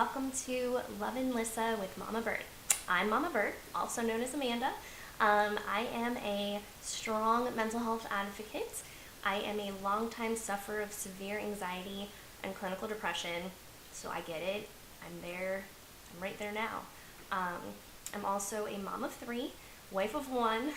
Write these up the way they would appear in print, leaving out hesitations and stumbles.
welcome to Lovin Lyssa with Mama Bird. I'm Mama Bird, also known as Amanda. I am a strong mental health advocate. I am a longtime sufferer of severe anxiety and clinical depression, so I get it. I'm there. I'm right there now. I'm also a mom of three, wife of one,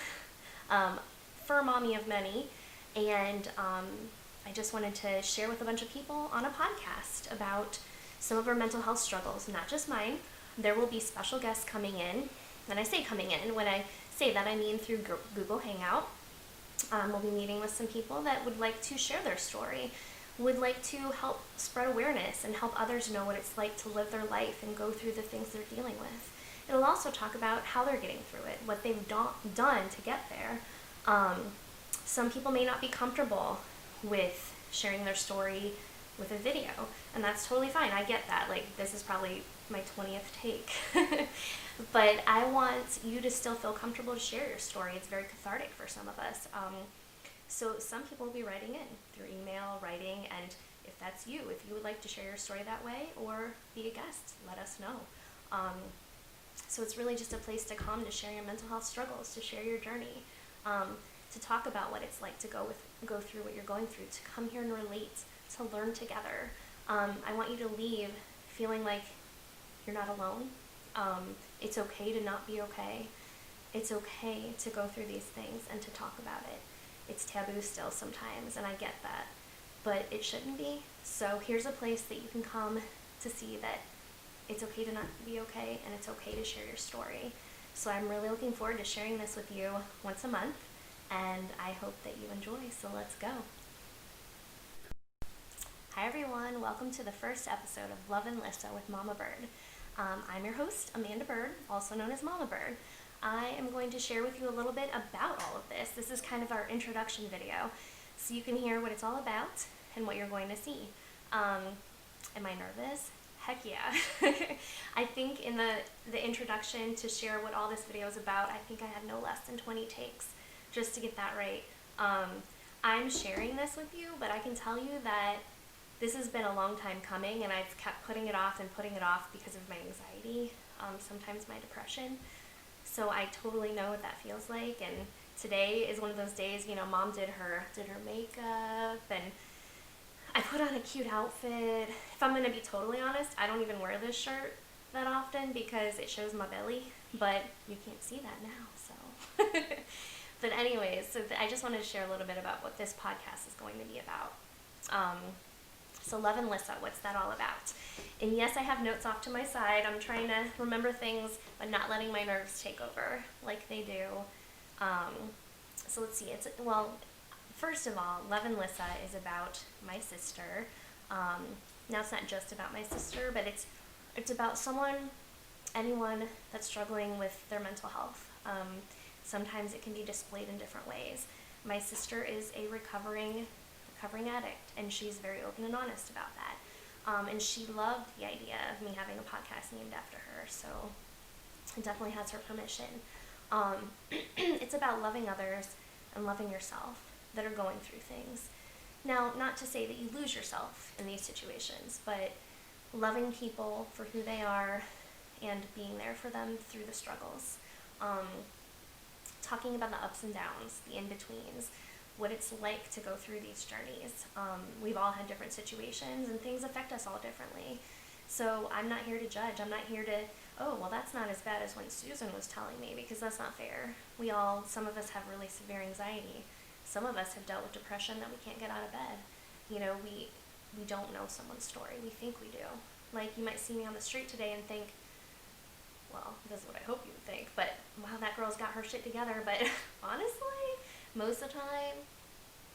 fur mommy of many, and I just wanted to share with a bunch of people on a podcast about some of our mental health struggles, not just mine. There will be special guests coming in, and I say coming in, when I say that I mean through Google Hangout. We'll be meeting with some people that would like to share their story, would like to help spread awareness and help others know what it's like to live their life and go through the things they're dealing with. It'll also talk about how they're getting through it, what they've done to get there. Some people may not be comfortable with sharing their story with a video, and that's totally fine. I get that. Like, this is probably my 20th take. But I want you to still feel comfortable to share your story. It's very cathartic for some of us. So some people will be writing in through email, writing, and if that's you, if you would like to share your story that way or be a guest, let us know. So it's really just a place to come to share your mental health struggles, to share your journey, to talk about what it's like to go through what you're going through, to come here and relate, to learn together. I want you to leave feeling like you're not alone. It's okay to not be okay. It's okay to go through these things and to talk about it. It's taboo still sometimes, and I get that, but it shouldn't be. So here's a place that you can come to see that it's okay to not be okay, and it's okay to share your story. So I'm really looking forward to sharing this with you once a month, and I hope that you enjoy, so let's go. Hi everyone, welcome to the first episode of Lovin Lyssa with Mama Bird. I'm your host, Amanda Bird, also known as Mama Bird. I am going to share with you a little bit about all of this. This is kind of our introduction video, so you can hear what it's all about and what you're going to see. Am I nervous? Heck yeah. I think in the introduction to share what all this video is about, I think I had no less than 20 takes just to get that right. I'm sharing this with you, but I can tell you that this has been a long time coming, and I've kept putting it off because of my anxiety, sometimes my depression. So I totally know what that feels like, and today is one of those days, Mom did her makeup, and I put on a cute outfit. If I'm going to be totally honest, I don't even wear this shirt that often because it shows my belly, but you can't see that now, so. But anyways, so I just wanted to share a little bit about what this podcast is going to be about. So Lovin Lyssa, what's that all about? And yes, I have notes off to my side. I'm trying to remember things, but not letting my nerves take over like they do. So let's see. First of all, Lovin Lyssa is about my sister. Now it's not just about my sister, but it's about anyone that's struggling with their mental health. Sometimes it can be displayed in different ways. My sister is a recovering addict, and she's very open and honest about that. And she loved the idea of me having a podcast named after her, so it definitely has her permission. It's about loving others and loving yourself that are going through things. Now, not to say that you lose yourself in these situations, but loving people for who they are and being there for them through the struggles. Talking about the ups and downs, the in-betweens, what it's like to go through these journeys. We've all had different situations, and things affect us all differently. So I'm not here to judge. I'm not here to, oh, well, that's not as bad as when Susan was telling me, because that's not fair. Some of us have really severe anxiety. Some of us have dealt with depression that we can't get out of bed. We don't know someone's story. We think we do. Like, you might see me on the street today and think, well, this is what I hope you would think, but wow, that girl's got her shit together. But honestly, most of the time,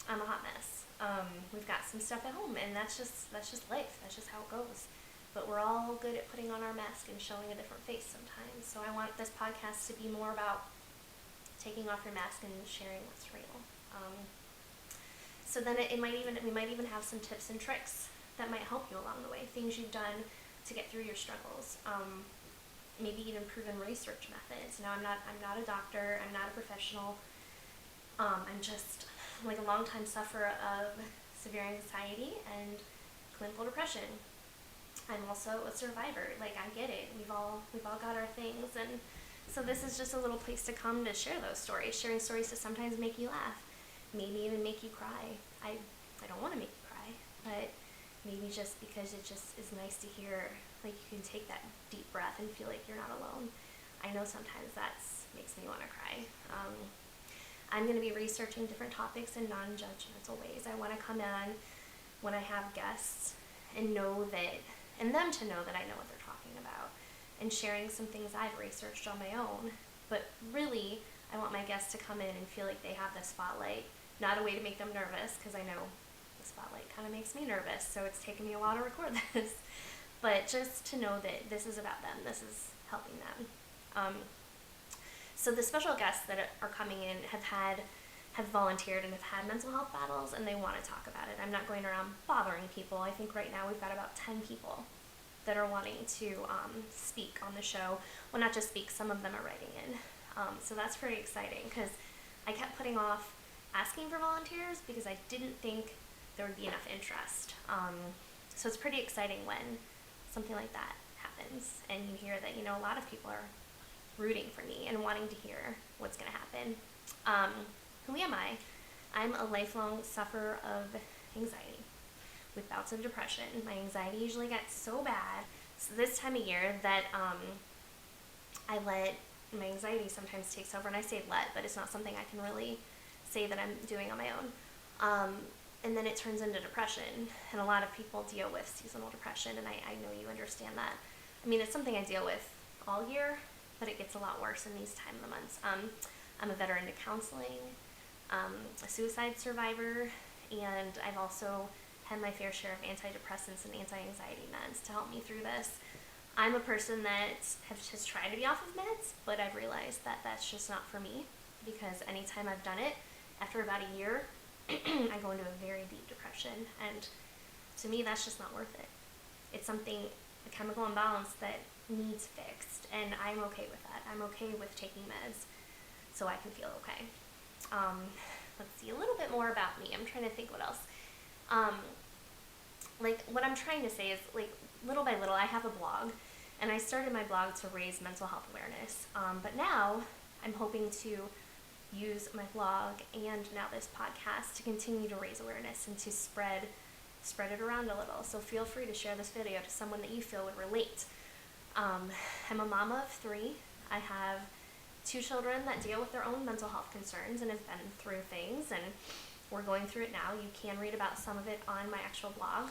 I'm a hot mess. We've got some stuff at home, and that's just life. That's just how it goes. But we're all good at putting on our mask and showing a different face sometimes. So I want this podcast to be more about taking off your mask and sharing what's real. So then we might even have some tips and tricks that might help you along the way. Things you've done to get through your struggles. Maybe even proven research methods. Now, I'm not a doctor. I'm not a professional. I'm just like a longtime sufferer of severe anxiety and clinical depression. I'm also a survivor. Like, I get it. We've all got our things, and so this is just a little place to come to share those stories. Sharing stories to sometimes make you laugh, maybe even make you cry. I don't want to make you cry, but maybe just because it just is nice to hear, like, you can take that deep breath and feel like you're not alone. I know sometimes that's makes me want to cry. I'm going to be researching different topics in non-judgmental ways. I want to come on when I have guests and them to know that I know what they're talking about, and sharing some things I've researched on my own. But really, I want my guests to come in and feel like they have the spotlight, not a way to make them nervous, because I know the spotlight kind of makes me nervous, so it's taken me a while to record this, but just to know that this is about them, this is helping them. So the special guests that are coming in have volunteered and have had mental health battles, and they want to talk about it. I'm not going around bothering people. I think right now we've got about 10 people that are wanting to speak on the show. Well, not just speak, some of them are writing in. So that's pretty exciting, because I kept putting off asking for volunteers because I didn't think there would be enough interest. So it's pretty exciting when something like that happens and you hear that, a lot of people are rooting for me and wanting to hear what's going to happen. Who am I? I'm a lifelong sufferer of anxiety with bouts of depression. My anxiety usually gets so bad, so this time of year, that my anxiety sometimes takes over, and I say let, but it's not something I can really say that I'm doing on my own. And then it turns into depression, and a lot of people deal with seasonal depression, and I know you understand that. I mean, it's something I deal with all year, but it gets a lot worse in these time of the months. I'm a veteran to counseling, a suicide survivor, and I've also had my fair share of antidepressants and anti-anxiety meds to help me through this. I'm a person that has tried to be off of meds, but I've realized that that's just not for me, because anytime I've done it, after about a year, I go into a very deep depression, and to me, that's just not worth it. It's a chemical imbalance that needs fixed, and I'm okay with that. I'm okay with taking meds so I can feel okay. Let's see, a little bit more about me. I'm trying to think what else. What I'm trying to say is, little by little, I have a blog, and I started my blog to raise mental health awareness. But now I'm hoping to use my blog and now this podcast to continue to raise awareness and to spread it around a little. So feel free to share this video to someone that you feel would relate. I'm a mama of 3. I have 2 children that deal with their own mental health concerns and have been through things, and we're going through it now. You can read about some of it on my actual blog.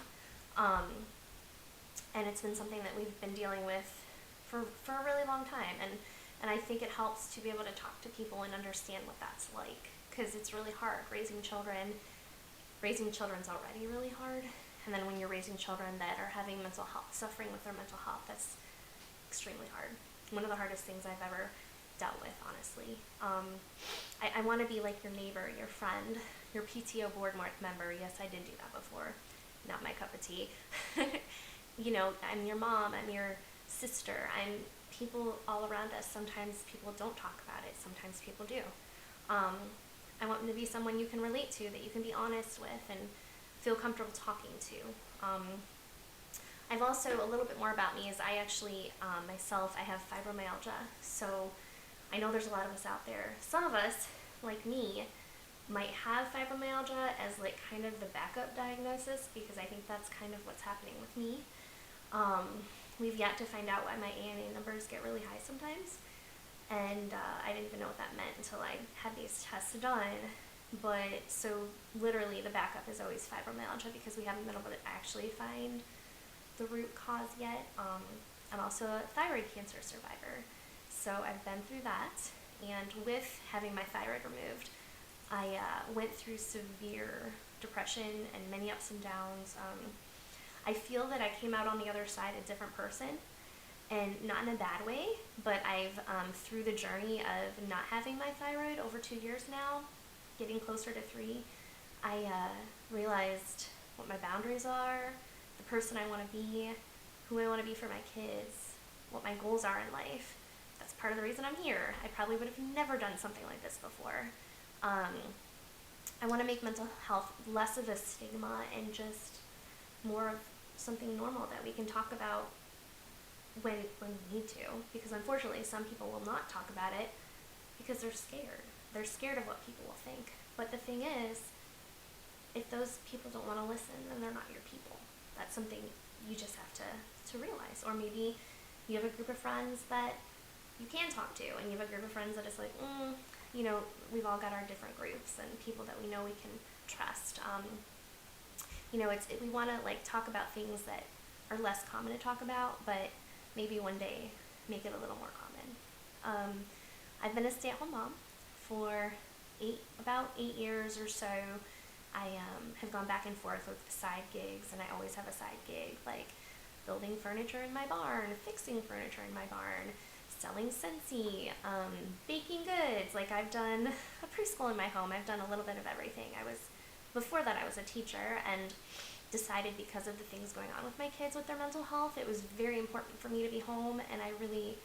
And it's been something that we've been dealing with for a really long time, and I think it helps to be able to talk to people and understand what that's like, because it's really hard raising children. Raising children's already really hard, and then when you're raising children that are having mental health, suffering with their mental health, that's extremely hard. One of the hardest things I've ever dealt with, honestly. I want to be like your neighbor, your friend, your PTO board member. Yes, I did do that before. Not my cup of tea. I'm your mom, I'm your sister, I'm people all around us. Sometimes people don't talk about it, sometimes people do. I want to be someone you can relate to, that you can be honest with and feel comfortable talking to. I've also, a little bit more about me is I actually, myself, I have fibromyalgia. So I know there's a lot of us out there. Some of us, like me, might have fibromyalgia as kind of the backup diagnosis, because I think that's kind of what's happening with me. We've yet to find out why my ANA numbers get really high sometimes, and I didn't even know what that meant until I had these tests done. But so literally the backup is always fibromyalgia, because we haven't been able to actually find the root cause yet. I'm also a thyroid cancer survivor, so I've been through that, and with having my thyroid removed, I went through severe depression and many ups and downs. I feel that I came out on the other side a different person, and not in a bad way, but I've, through the journey of not having my thyroid over 2 years now, getting closer to 3, I realized what my boundaries are, the person I want to be, who I want to be for my kids, what my goals are in life. That's part of the reason I'm here. I probably would have never done something like this before. I want to make mental health less of a stigma and just more of something normal that we can talk about when we need to, because unfortunately some people will not talk about it because they're scared. They're scared of what people will think. But the thing is, if those people don't want to listen, then they're not your people. That's something you just have to realize. Or maybe you have a group of friends that you can talk to, and you have a group of friends that is like, you know, we've all got our different groups and people that we know we can trust. You know, we want to like talk about things that are less common to talk about, but maybe one day make it a little more common. I've been a stay-at-home mom for about 8 years or so. I have gone back and forth with side gigs, and I always have a side gig, like building furniture in my barn, fixing furniture in my barn, selling Scentsy, baking goods. Like, I've done a preschool in my home. I've done a little bit of everything. Before that, I was a teacher, and decided because of the things going on with my kids with their mental health, it was very important for me to be home, and I really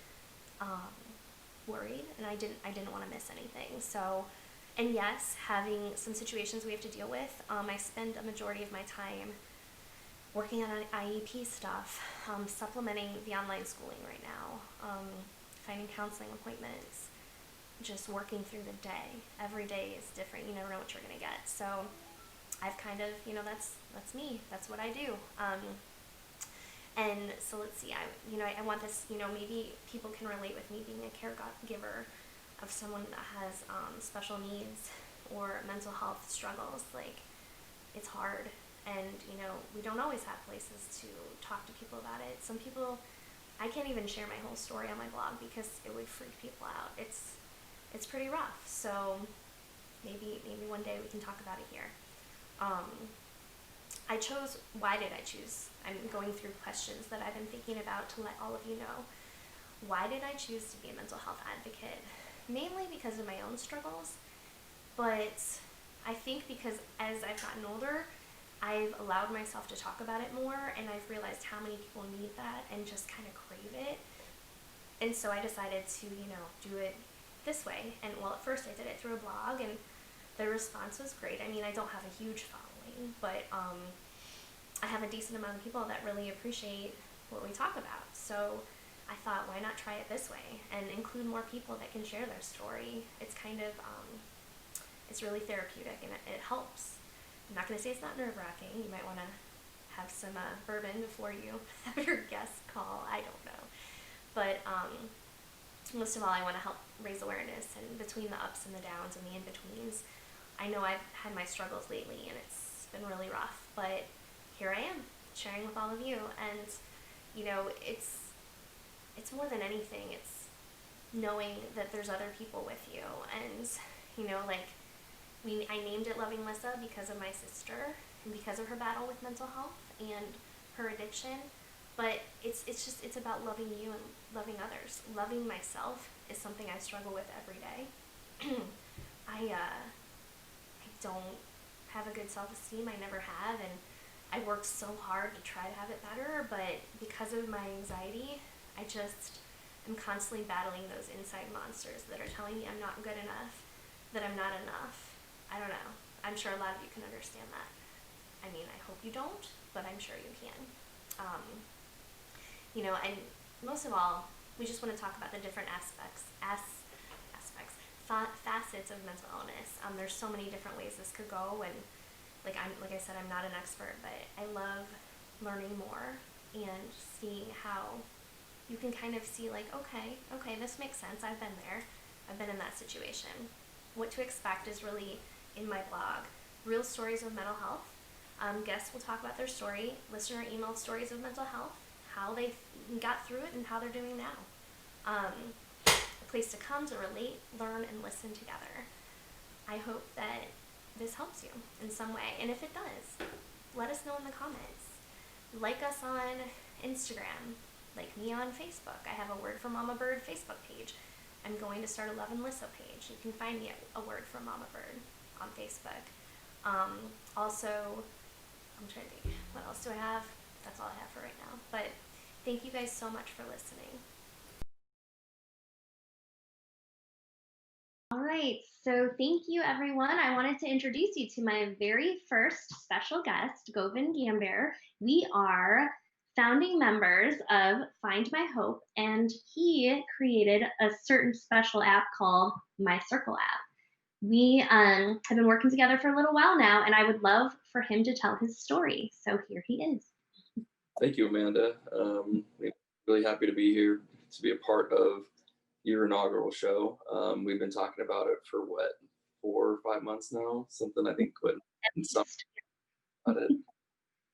worried, and I didn't want to miss anything. So, and yes, having some situations we have to deal with, I spend a majority of my time working on IEP stuff, supplementing the online schooling right now, finding counseling appointments, just working through the day. Every day is different. You never know what you're going to get. So I've kind of, you know, that's me. That's what I do. And so let's see, I want this, you know, maybe people can relate with me being a caregiver of someone that has special needs or mental health struggles. Like, it's hard, and, you know, we don't always have places to talk to people about it. Some people, I can't even share my whole story on my blog because it would freak people out. It's pretty rough, so maybe one day we can talk about it here. Why did I choose? I'm going through questions that I've been thinking about to let all of you know. Why did I choose to be a mental health advocate? Mainly because of my own struggles, but I think because as I've gotten older, I've allowed myself to talk about it more, and I've realized how many people need that and just kind of crave it. And so I decided to, you know, do it this way. And well, at first I did it through a blog, and the response was great. I mean, I don't have a huge following, but I have a decent amount of people that really appreciate what we talk about. So I thought, why not try it this way and include more people that can share their story? It's kind of, it's really therapeutic, and it helps. I'm not going to say it's not nerve-wracking. You might want to have some bourbon before you have your guest call. I don't know. But most of all, I want to help raise awareness, and between the ups and the downs and the in-betweens. I know I've had my struggles lately, and it's been really rough, but here I am, sharing with all of you. And, you know, it's more than anything, it's knowing that there's other people with you. And, you know, like, I named it Lovin Lyssa because of my sister and because of her battle with mental health and her addiction. But it's about loving you and loving others. Loving myself is something I struggle with every day. I don't have a good self-esteem. I never have, and I work so hard to try to have it better, but because of my anxiety, I just am constantly battling those inside monsters that are telling me I'm not good enough, that I'm not enough. I don't know. I'm sure a lot of you can understand that. I mean, I hope you don't, but I'm sure you can. You know, and most of all, we just want to talk about the different facets of mental illness. There's so many different ways this could go, and like I said, I'm not an expert, but I love learning more and seeing how you can kind of see, like, okay, this makes sense. I've been there. I've been in that situation. What to expect is really in my blog. Real stories of mental health. Guests will talk about their story. Listener emailed stories of mental health, how they got through it, and how they're doing now. A place to come to relate, learn, and listen together. I hope that this helps you in some way, and if it does, let us know in the comments. Like us on Instagram, like me on Facebook. I have a Word for Mama Bird Facebook page. I'm going to start a Lovin Lyssa page. You can find me at a Word for Mama Bird on Facebook. Also, I'm trying to think, what else do I have? That's all I have for right now. But thank you guys so much for listening. All right. right. So thank you, everyone. I wanted to introduce you to my very first special guest, Govind. We are founding members of Find My Hope, and he created a certain special app called My Circle app. We have been working together for a little while now, and I would love for him to tell his story. So here he is. Thank you, Amanda. We're really happy to be here to be a part of your inaugural show. We've been talking about it for what, 4 or 5 months now, something I think quit and stuff about it.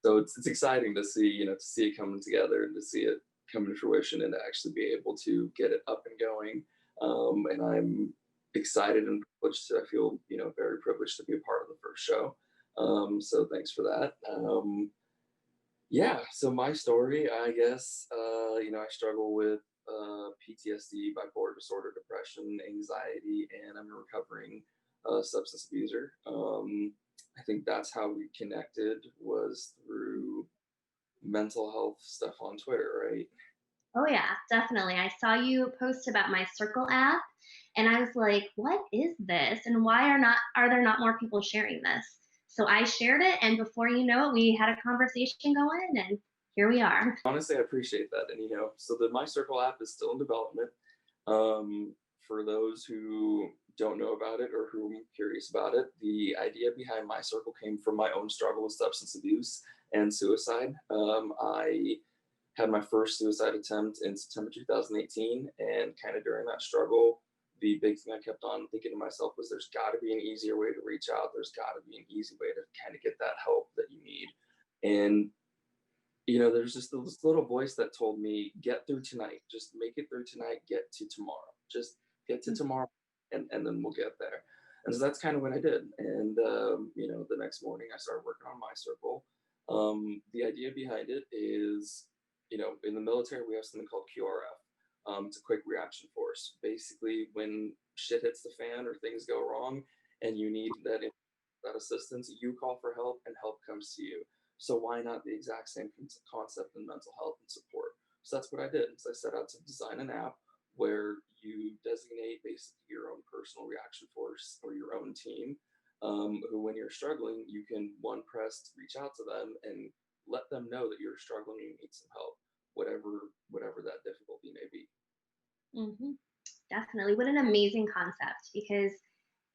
So it's exciting to see, to see it coming together and to see it come to fruition and to actually be able to get it up and going. And I'm excited and privileged. I feel, very privileged to be a part of the first show. So thanks for that. Yeah, so my story, I guess, I struggle with PTSD, bipolar disorder, depression, anxiety, and I'm a recovering substance abuser. I think that's how we connected was through mental health stuff on Twitter, right? Oh yeah, definitely. I saw you post about my Circle app and I was like, what is this? And why are there not more people sharing this? So I shared it and before you know it, we had a conversation going and here we are. Honestly, I appreciate that. And, so the My Circle app is still in development. For those who don't know about it or who are curious about it, the idea behind My Circle came from my own struggle with substance abuse and suicide. I had my first suicide attempt in September 2018, and kind of during that struggle, the big thing I kept on thinking to myself was there's got to be an easier way to reach out. There's got to be an easy way to kind of get that help that you need. And there's just this little voice that told me, get through tonight, just make it through tonight, get to tomorrow, just get to tomorrow, and then we'll get there. And so that's kind of what I did. And, the next morning I started working on My Circle. The idea behind it is, in the military, we have something called QRF. It's a quick reaction force. Basically, when shit hits the fan or things go wrong and you need that assistance, you call for help and help comes to you. So why not the exact same concept in mental health and support? So that's what I did. So I set out to design an app where you designate basically your own personal reaction force or your own team, who, when you're struggling, you can press reach out to them and let them know that you're struggling and you need some help, whatever that difficulty may be. Mm-hmm. Definitely. What an amazing concept because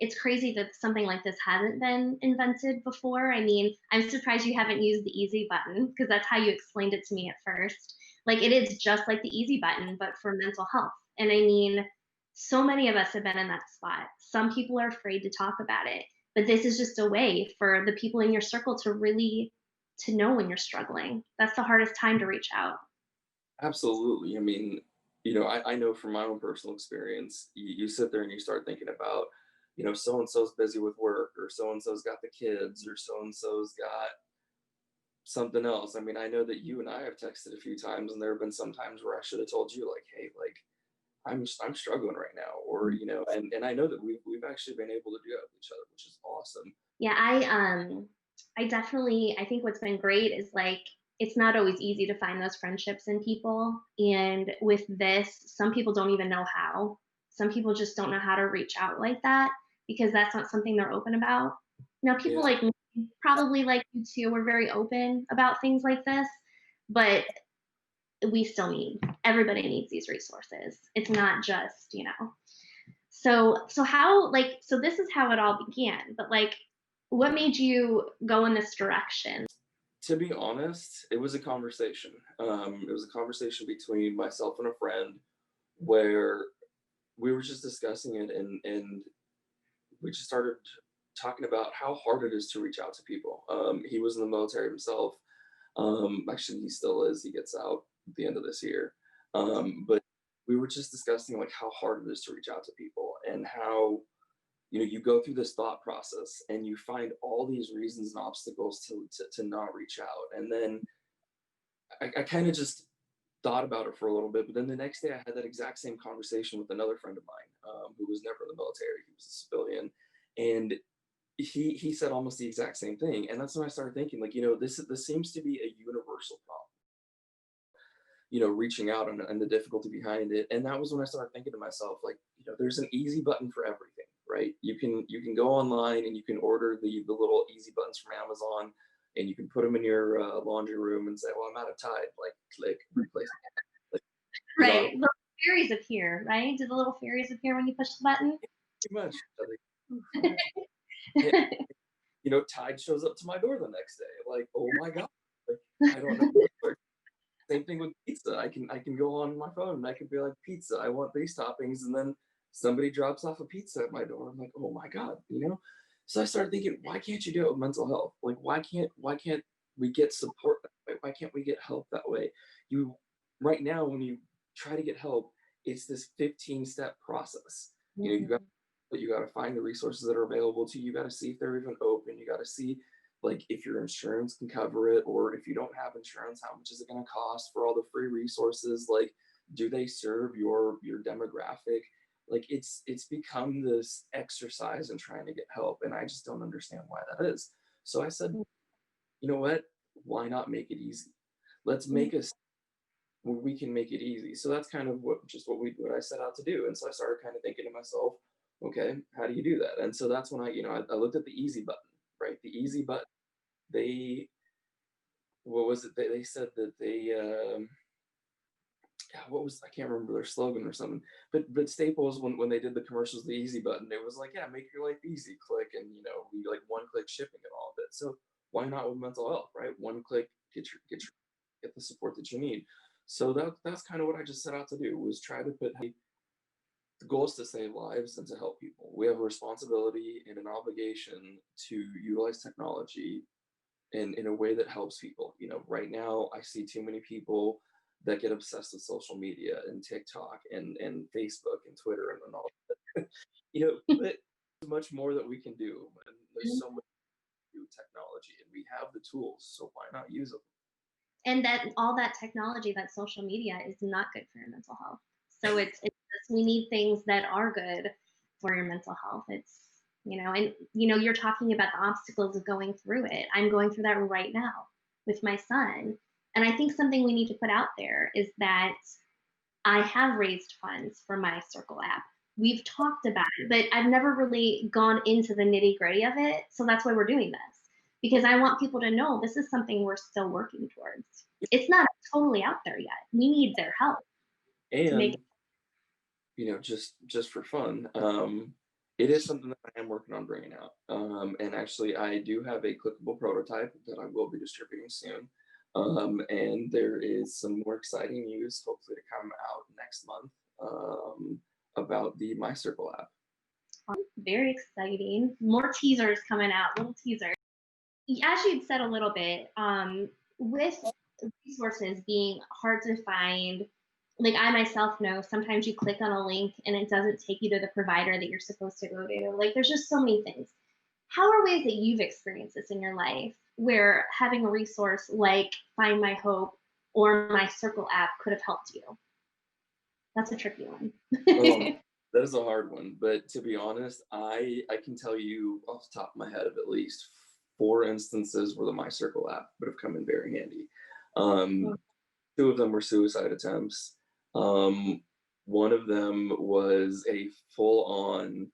it's crazy that something like this hasn't been invented before. I mean, I'm surprised you haven't used the easy button because that's how you explained it to me at first. Like it is just like the easy button, but for mental health. And I mean, so many of us have been in that spot. Some people are afraid to talk about it, but this is just a way for the people in your circle to really to know when you're struggling. That's the hardest time to reach out. Absolutely. I mean, I know from my own personal experience, you sit there and you start thinking about, so and so's busy with work, or so and so's got the kids, or so and so's got something else. I mean, I know that you and I have texted a few times, and there have been some times where I should have told you, like, hey, like, I'm struggling right now, or and I know that we've actually been able to do that with each other, which is awesome. Yeah, I definitely I think what's been great is like it's not always easy to find those friendships in people. And with this, some people don't even know how. Some people just don't know how to reach out like that because that's not something they're open about. People Yeah, like me, probably like you too, we're very open about things like this, but we still need everybody needs these resources. It's not just. So how so this is how it all began, but like what made you go in this direction? to be honest, it was a conversation. It was a conversation between myself and a friend where we were just discussing it, and we just started talking about how hard it is to reach out to people. He was in the military himself. Actually, he still is. He gets out at the end of this year. But we were just discussing like how hard it is to reach out to people and how you go through this thought process and you find all these reasons and obstacles to not reach out. And then I kind of just thought about it for a little bit, but then the next day I had that exact same conversation with another friend of mine, who was never in the military. He was a civilian, and he said almost the exact same thing. And that's when I started thinking, like, this seems to be a universal problem. Reaching out and the difficulty behind it. And that was when I started thinking to myself, like, there's an easy button for everything, right? You can go online and you can order the little easy buttons from Amazon, and you can put them in your laundry room and say, well, I'm out of Tide, like click replace. Like, you know, I Right. Little fairies appear, right? Do the little fairies appear when you push the button? pretty much I like, "Oof, right." And, Tide shows up to my door the next day. Like, oh my god, like, I don't know how it works. Same thing with pizza. I can go on my phone and I can be like, pizza, I want these toppings, and then somebody drops off a pizza at my door. I'm like, oh my god. So I started thinking, why can't you do it with mental health? Like, why can't we get support that way? Why can't we get help that way? You Right now, when you try to get help, it's this 15-step process. You got Mhm. but you got to find the resources that are available to you. You got to see if they're even open. You got to see like if your insurance can cover it, or if you don't have insurance, how much is it going to cost for all the free resources? Like, do they serve your demographic? Like, it's become this exercise in trying to get help, and I just don't understand why that is. So I said, you know what? Why not make it easy? Let's Mhm. make us where we can make it easy. So that's kind of what I set out to do. And so I started kind of thinking to myself, okay, how do you do that? And so that's when I looked at the easy button, right? The easy button. They What was it? They said that what was, I can't remember their slogan or something. But Staples, when they did the commercials, the easy button, it was like, yeah, make your life easy, click, and we like one click shipping and all of it. So why not with mental health, right? One click, get the support that you need. So that's kind of what I just set out to do, was try to put, hey, the goal is to save lives and to help people. We have a responsibility and an obligation to utilize technology in a way that helps people. Right now I see too many people that get obsessed with social media and TikTok and Facebook and Twitter and all. But there's much more that we can do, and there's so much new technology, and we have the tools, so why not use them? And that all that technology, that social media is not good for your mental health. So it's just, we need things that are good for your mental health. And you're talking about the obstacles of going through it. I'm going through that right now with my son. And I think something we need to put out there is that I have raised funds for my Circle app. We've talked about it, but I've never really gone into the nitty gritty of it. So that's why we're doing this, because I want people to know this is something we're still working towards. It's not totally out there yet. We need their help to make And just for fun, it is something that I am working on bringing out. And actually, I do have a clickable prototype that I will be distributing soon. And there is some more exciting news, hopefully, to come out next month, about the My Circle app. it very exciting. More teasers coming out, little teasers. As you'd said a little bit, with resources being hard to find, like I myself know sometimes you click on a link and it doesn't take you to the provider that you're supposed to go to. Like there's just so many things. How are ways that you've experienced this in your life where having a resource like Find My Hope or My Circle app could have helped you? That's a tricky one. Um, that is a hard one, but to be honest, I can tell you off the top of my head of at least four instances where the My Circle app would have come in very handy. Um, Two of them were suicide attempts. Um, One of them was a full-on,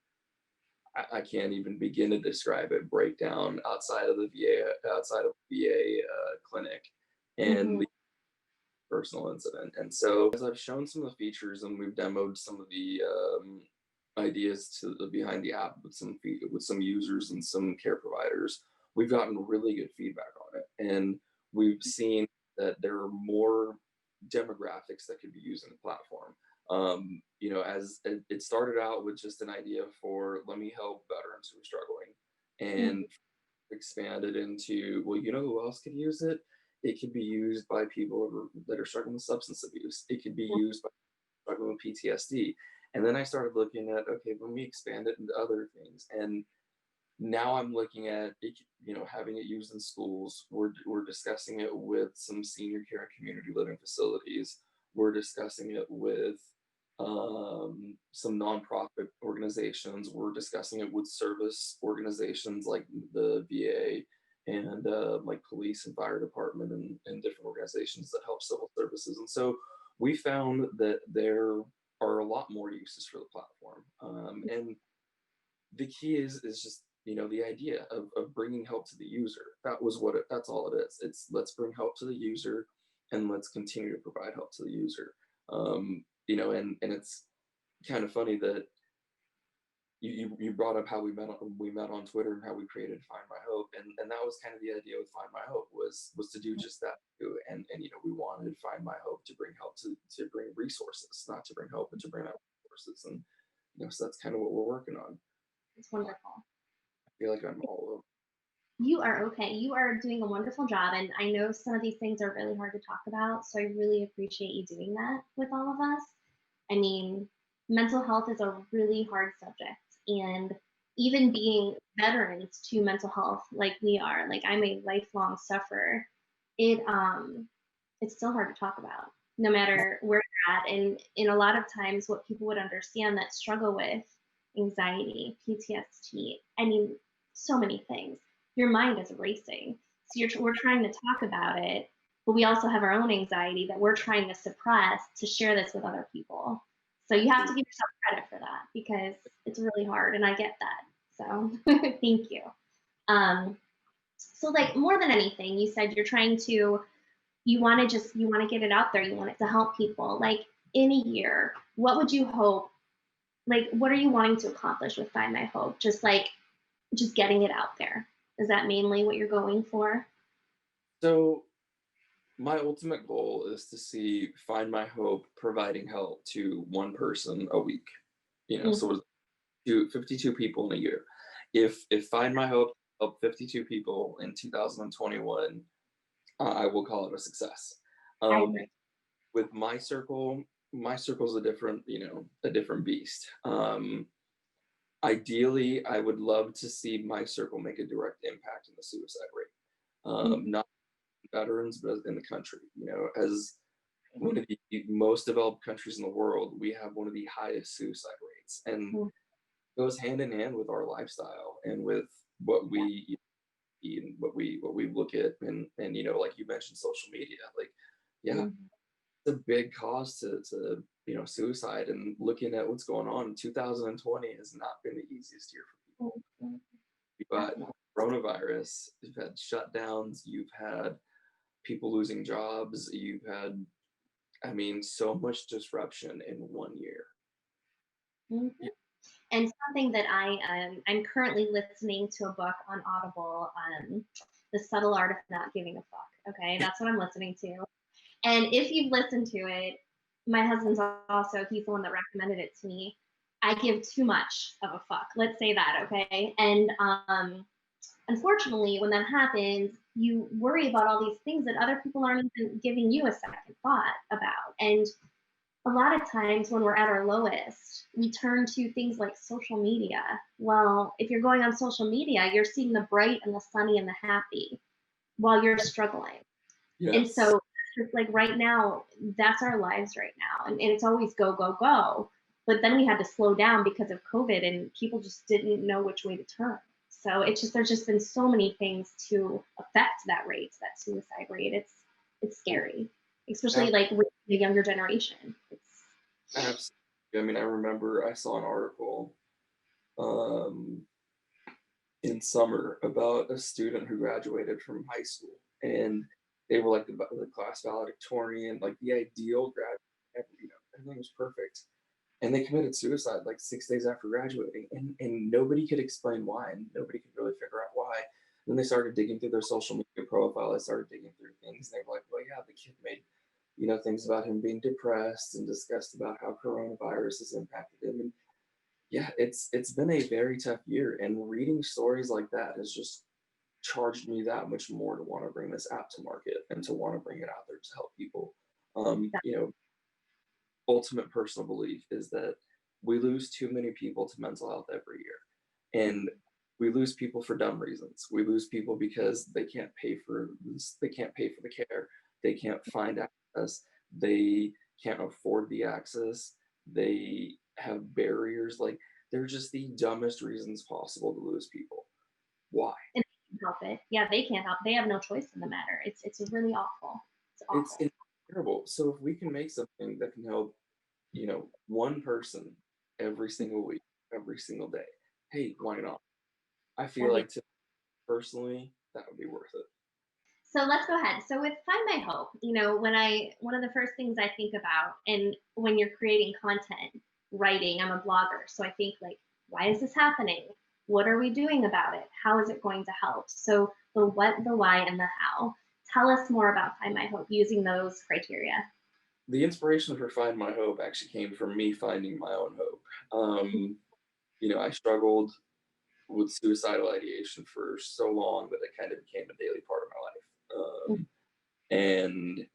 I can't even begin to describe it, breakdown outside of VA clinic, and Mhm. the personal incident. And so, as I've shown some of the features and we've demoed some of the ideas behind the app with with some users and some care providers, we've gotten really good feedback on it, and we've seen that there are more demographics that could be using the platform. As it started out with just an idea for, let me help veterans who are struggling, Mhm. and expanded into, well, who else could use it? It could be used by people that are struggling with substance abuse. It could be used by struggling with PTSD. And then I started looking at, okay, let me expand it into other things. And now I'm looking at it, having it used in schools. We're discussing it with some senior care and community living facilities. We're discussing it with some nonprofit organizations. We're discussing it with service organizations like the VA and like police and fire department and different organizations that help civil services. And so we found that there are a lot more uses for the platform. And the key is just, the idea of bringing help to the user. That's all it is. It's let's bring help to the user, and let's continue to provide help to the user. And it's kind of funny that you brought up how we met on Twitter and how we created Find My Hope, and that was kind of the idea with Find My Hope was to do just that too. And we wanted Find My Hope to bring help, to bring resources, not to bring help, but to bring out resources. And so that's kind of what we're working on. It's wonderful. I feel like I'm all over. You are okay. You are doing a wonderful job. And I know some of these things are really hard to talk about. So I really appreciate you doing that with all of us. I mean, mental health is a really hard subject. And even being veterans to mental health like we are, like I'm a lifelong sufferer, it's still hard to talk about, no matter where you're at. And in a lot of times what people would understand that struggle with anxiety, PTSD, I mean, so many things, your mind is racing. So we're trying to talk about it, but we also have our own anxiety that we're trying to suppress to share this with other people. So you have to give yourself credit for that because it's really hard, and I get that. So thank you. Um, so like more than anything, you said you're trying to you want to get it out there, you want it to help people. Like in a year, what would you hope? Like what are you wanting to accomplish with Find My Hope? Just getting it out there. Is that mainly what you're going for? So my ultimate goal is to see Find My Hope providing help to one person a week. Mhm. So to 52 people in a year. If Find My Hope helped 52 people in 2021, I will call it a success. I Um, agree. with my circle's a different beast. Ideally, I would love to see my circle make a direct impact in the suicide rate. Mhm. Not veterans, but in the country. As one of the most developed countries in the world, we have one of the highest suicide rates, and Mhm. it goes hand in hand with our lifestyle and with what we eat and what we look at, and like you mentioned, social media. Like, yeah, Mhm. it's a big cause to suicide. And looking at what's going on, 2020 has not been the easiest year for people. Mhm. You've got Definitely. coronavirus, you've had shutdowns, you've had people losing jobs, you've had, I mean, so much disruption in one year. Mhm. Yeah. And something that I'm currently listening to a book on Audible, The Subtle Art of Not Giving a Fuck. Okay, that's what I'm listening to. And if you've listened to it, my husband's also, he's the one that recommended it to me. I give too much of a fuck. Let's say that, okay? And unfortunately, when that happens, you worry about all these things that other people aren't even giving you a second thought about. And a lot of times when we're at our lowest, we turn to things like social media. Well, if you're going on social media, you're seeing the bright and the sunny and the happy while you're struggling. And Yes. so it's like right now, that's our lives right now. And it's always go, go, go. But then we had to slow down because of COVID and people just didn't know which way to turn. So there's just been so many things to affect that rate, that suicide rate. It's scary, especially Ab- like with the younger generation. It's Absolutely. I mean, I remember I saw an article um, in summer about a student who graduated from high school, and they were like the class valedictorian, like the ideal grad. Everything was perfect, and they committed suicide like 6 days after graduating, and nobody could explain why, and nobody could really figure out why. Then they started digging through their social media profile. They started digging through things, and they were like, "Well, yeah, the kid made things about him being depressed and discussed about how coronavirus has impacted him." And yeah, it's been a very tough year, and reading stories like that has just charged me that much more to want to bring this app to market and to want to bring it out there to help people. Ultimate personal belief is that we lose too many people to mental health every year. And we lose people for dumb reasons. We lose people because they can't pay for the care. They can't find access. They can't afford the access. They have barriers. Like, they're just the dumbest reasons possible to lose people. Why? and they can't help it. Yeah, they can't help. They have no choice in the matter. It's really awful. It's It's, awful. it's terrible. So if we can make something that can help, one person every single week, every single day, hey, why not? I feel That'd be like to personally, that would be worth it. So let's go ahead. So with Find My Hope, when I one of the first things I think about, and when you're creating content, writing, I'm a blogger, so I think like, why is this happening? What are we doing about it? How is it going to help? So the what, the why, and the how. Tell us more about Find My Hope using those criteria. The inspiration for Find My Hope actually came from me finding my own hope. Um, I struggled with suicidal ideation for so long that it kind of became a daily part of my life. And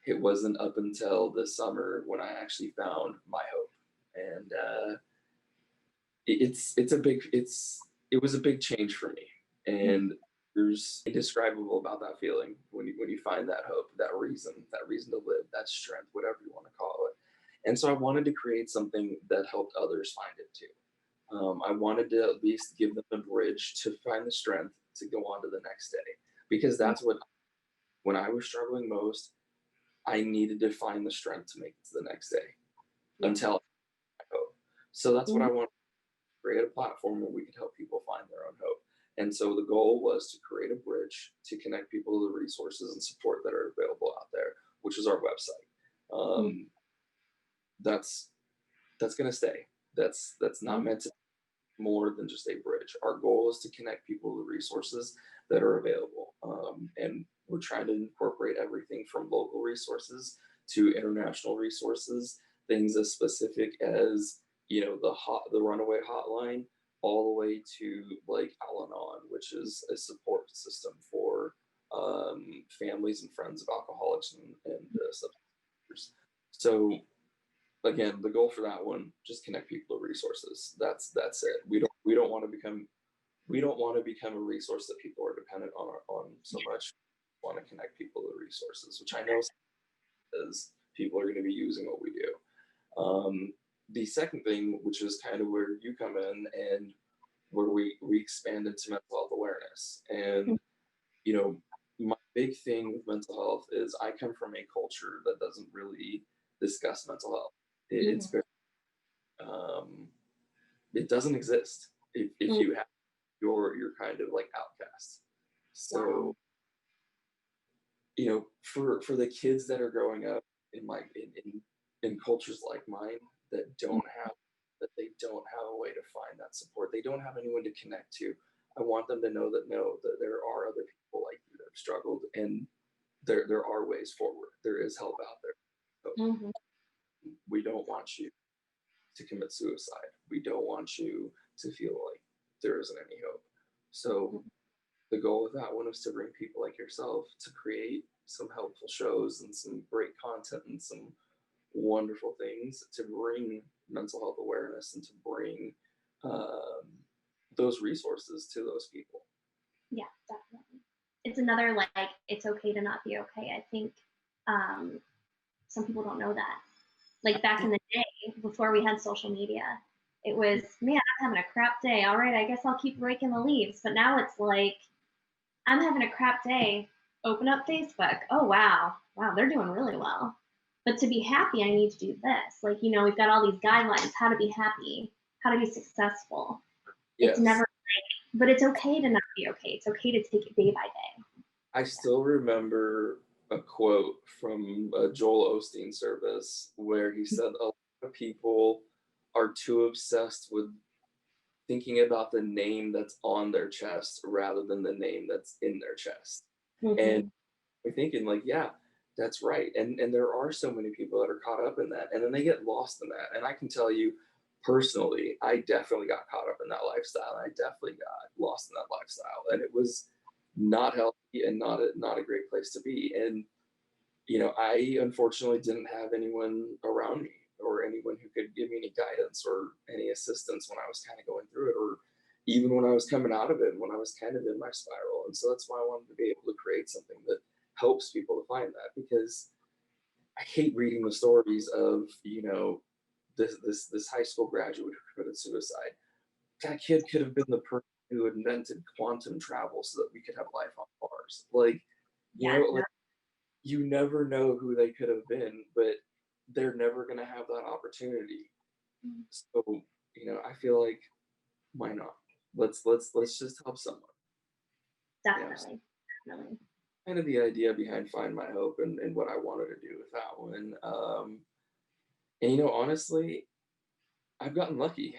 it wasn't up until this summer when I actually found my hope. And it was a big change for me. And there's indescribable about that feeling when you find that hope, that reason to live, that strength, whatever you want to call it. And so I wanted to create something that helped others find it too. I wanted to at least give them a bridge to find the strength to go on to the next day, because that's what, when I was struggling most, I needed to find the strength to make it to the next day Yeah. until I hope. So that's what I Mhm. want, create a platform where we could help people find their own hope. And so the goal was to create a bridge to connect people to the resources and support that are available out there, which is our website. Um, that's that's gonna stay. That's not Mhm. meant to be more than just a bridge. Our goal is to connect people to the resources that are available, and we're trying to incorporate everything from local resources to international resources, things as specific as the runaway hotline, all the way to like Al-Anon, which is a support system for families and friends of alcoholics and substance abusers. So again, the goal for that one, just connect people to resources. That's it. We don't want to become a resource that people are dependent on so much. We want to connect people to resources, which I know is people are going to be using what we do. The second thing, which is kind of where you come in and where we expand into mental health awareness. And my big thing with mental health is I come from a culture that doesn't really discuss mental health. It's Mhm. very um, it doesn't exist. If Mhm. you have, you're kind of like outcast. Wow. So for the kids that are growing up in my in cultures like mine that they don't have a way to find that support, they don't have anyone to connect to. I want them to know that there are other people like you that have struggled, and there are ways forward. There is help out there. So Mhm. we don't want you to commit suicide. We don't want you to feel like there isn't any hope. So Mhm. the goal with that one is to bring people like yourself to create some helpful shows and some great content and some wonderful things to bring mental health awareness and to bring um, those resources to those people. Yeah, definitely. It's another like it's okay to not be okay. I think um, some people don't know that. Like back in the day, before we had social media, it was, man, I'm having a crap day. All right, I guess I'll keep raking the leaves. But now it's like, I'm having a crap day. Open up Facebook. Oh, wow. Wow, they're doing really well. But to be happy, I need to do this. Like, we've got all these guidelines how to be happy, how to be successful. It's Yes, never, but it's okay to not be okay. It's okay to take it day by day. I still remember a quote from a Joel Osteen service where he said a lot of people are too obsessed with thinking about the name that's on their chest rather than the name that's in their chest. And Mm-hmm. we're thinking like, yeah, that's right. And there are so many people that are caught up in that, and then they get lost in that. And I can tell you personally, I definitely got caught up in that lifestyle. I definitely got lost in that lifestyle, and it was not healthy and not a great place to be. And I unfortunately didn't have anyone around me or anyone who could give me any guidance or any assistance when I was kind of going through it, or even when I was coming out of it, when I was kind of in my spiral. And so that's why I wanted to be able to create something that helps people to find that, because I hate reading the stories of, this high school graduate who committed suicide. That kid could have been the person who invented quantum travel so that we could have life on Mars. Like, Yeah. No. like you never know who they could have been, but they're never going to have that opportunity. So, I feel like why not? Let's just help someone. Definitely. Definitely. Kind of the idea behind Find My Hope and what I wanted to do with that one. And honestly, I've gotten lucky.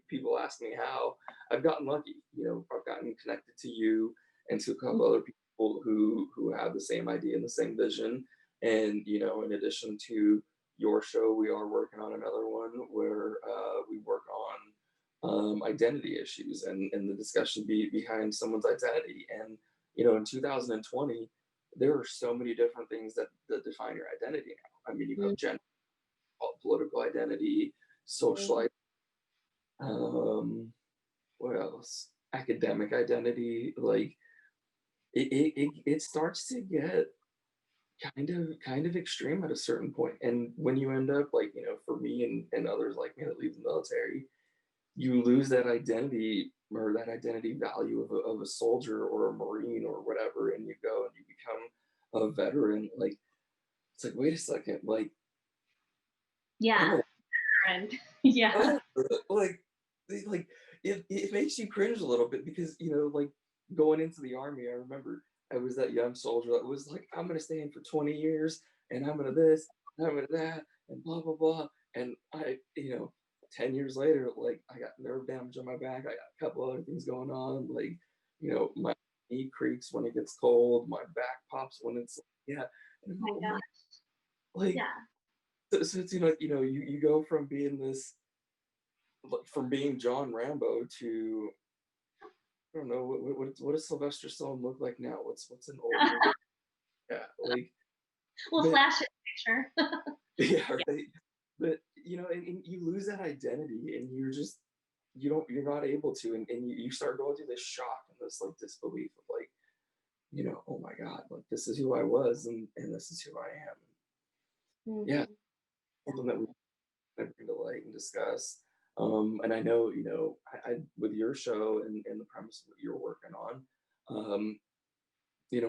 People ask me how. I've gotten lucky. I've gotten connected to you and to a couple other people who have the same idea and the same vision. And in addition to your show, we are working on another one where we work on identity issues and the discussion behind someone's identity. And in 2020, there are so many different things that define your identity now. I mean, you have gender, political identity, social, what else? Academic identity. Like it starts to get kind of extreme at a certain point. And when you end up like, for me and others like me that leave the military, you lose that identity or that identity value of a soldier or a Marine or whatever, and you go and you become a veteran. Like it's like, wait a second, like Yeah. And yeah. like it makes you cringe a little bit because like going into the army, I remember I was that young soldier that was like, I'm gonna stay in for 20 years and I'm gonna this and I'm gonna that and blah blah blah. And I 10 years later, like I got nerve damage on my back, I got a couple other things going on, like my knee creaks when it gets cold, my back pops when it's yeah. And Oh my gosh. like Yeah. so it's you go from being this from being John Rambo to I don't know what does Sylvester Stallone look like now? What's an old movie? Yeah, like We'll but flash it picture. yeah, right. But and you lose that identity, and you're not able to, and you start going through this shock and this like disbelief of like oh my god, like this is who I was, and this is who I am. Yeah, Mhm. something that we bring to light and discuss. And I know, I with your show and the premise of what you're working on, um,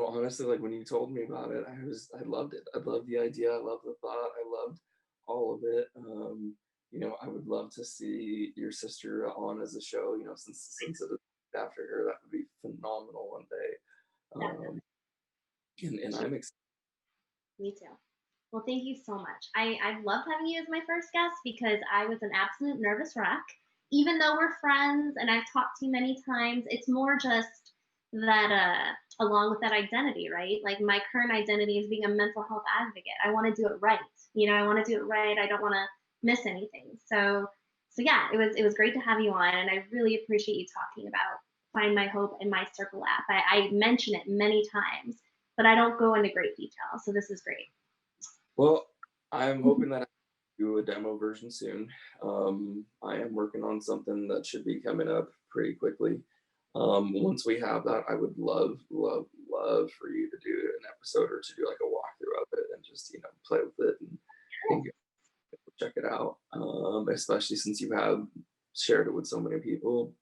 honestly, like when you told me about it, I loved it. I loved the idea. I loved the thought. I loved all of it. I would love to see your sister on as a show. Since it is after her, that would be phenomenal one day. Definitely. Um, and I'm excited. Me too. Well, thank you so much. I've loved having you as my first guest because I was an absolute nervous wreck. Even though we're friends and I've talked to you many times, it's more just that along with that identity, right? Like my current identity is being a mental health advocate. I want to do it right. I want to do it right. I don't want to miss anything. So yeah, it was great to have you on, and I really appreciate you talking about Find My Hope and My Circle app. I mention it many times, but I don't go into great detail. So this is great. Well, I'm hoping that I can do a demo version soon. I am working on something that should be coming up pretty quickly. Once we have that, I would love, love, love for you to do an episode or to do like a walkthrough of it and just play with it and check it out. Especially since you have shared it with so many people,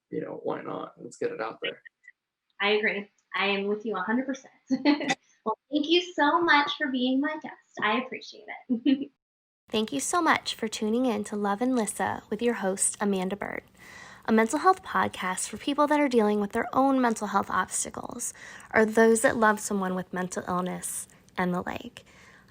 why not? Let's get it out there. I agree. I am with you 100%. Well, thank you so much for being my guest. I appreciate it. Thank you so much for tuning in to Lovin Lyssa with your host, Amanda Bird, a mental health podcast for people that are dealing with their own mental health obstacles or those that love someone with mental illness and the like.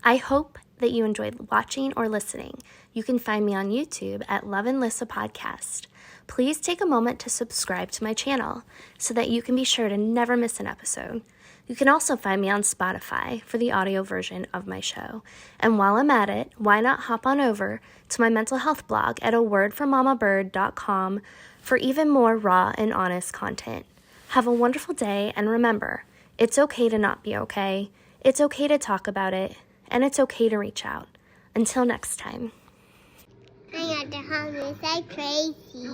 I hope that you enjoyed watching or listening. You can find me on YouTube at Lovin Lyssa Podcast. Please take a moment to subscribe to my channel so that you can be sure to never miss an episode. You can also find me on Spotify for the audio version of my show. And while I'm at it, why not hop on over to my mental health blog at awordformamabird.com for even more raw and honest content. Have a wonderful day, and remember, it's okay to not be okay. It's okay to talk about it, and it's okay to reach out. Until next time. I got the hungry, say crazy.